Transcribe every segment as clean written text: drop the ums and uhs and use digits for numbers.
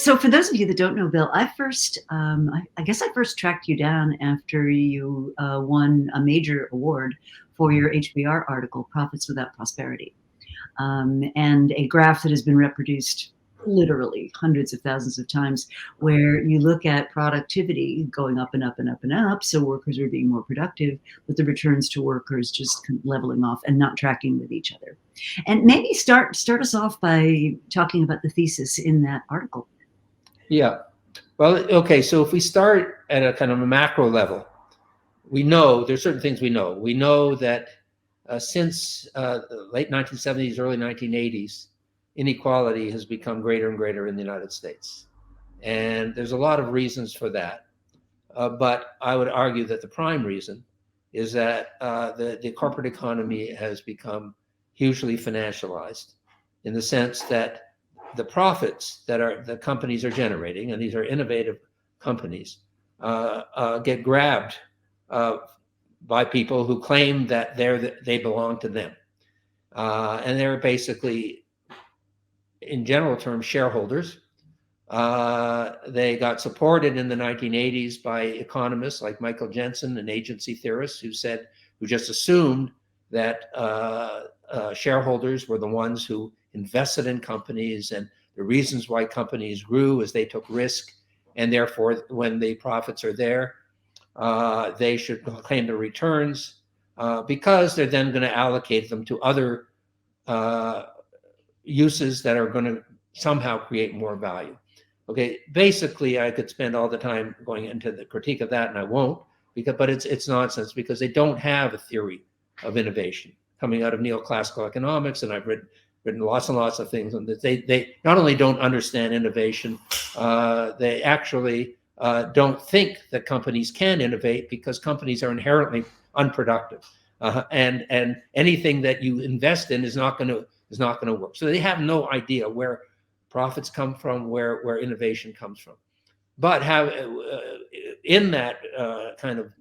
So for those of you that don't know, Bill, I guess I first tracked you down after you won a major award for your HBR article, Profits Without Prosperity, and a graph that has been reproduced literally hundreds of thousands of times, where you look at productivity going up and up and up and up, so workers are being more productive, but the returns to workers just kind of leveling off and not tracking with each other. And maybe start us off by talking about the thesis in that article. Yeah. Well, okay. So if we start at a kind of a macro level, we know there's certain things we know. We know that since the late 1970s, early 1980s, inequality has become greater and greater in the United States. And there's a lot of reasons for that. But I would argue that the prime reason is that the corporate economy has become hugely financialized, in the sense that the profits that the companies are generating, and these are innovative companies, get grabbed by people who claim that they belong to them. And they're basically, in general terms, shareholders. They got supported in the 1980s by economists like Michael Jensen and agency theorists who just assumed that shareholders were the ones who invested in companies, and the reasons why companies grew is they took risk, and therefore when the profits are there, they should claim the returns because they're then going to allocate them to other uses that are going to somehow create more value. Okay, basically, I could spend all the time going into the critique of that, and I won't, but it's nonsense, because they don't have a theory of innovation coming out of neoclassical economics, and I've written lots and lots of things on this. They not only don't understand innovation, they actually don't think that companies can innovate, because companies are inherently unproductive, and anything that you invest in is not going to work. So they have no idea where profits come from, where innovation comes from. But in that kind of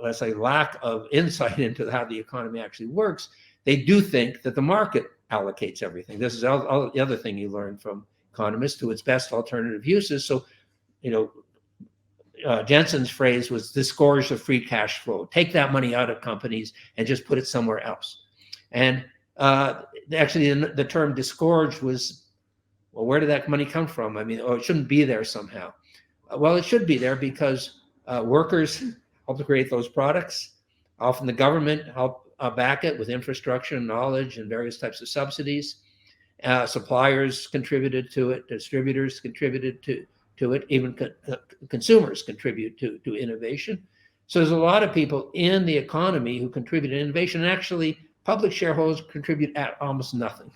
let's say lack of insight into how the economy actually works, they do think that the market allocates everything. This is all the other thing you learn from economists, to its best alternative uses. So, Jensen's phrase was disgorge the free cash flow. Take that money out of companies and just put it somewhere else. And actually, the term disgorge was, well, where did that money come from? I mean, it shouldn't be there somehow. Well, it should be there because workers help to create those products. Often the government help back it with infrastructure and knowledge and various types of subsidies. Suppliers contributed to it. Distributors contributed to it. Even consumers contribute to innovation. So there's a lot of people in the economy who contribute to innovation. And actually, public shareholders contribute at almost nothing.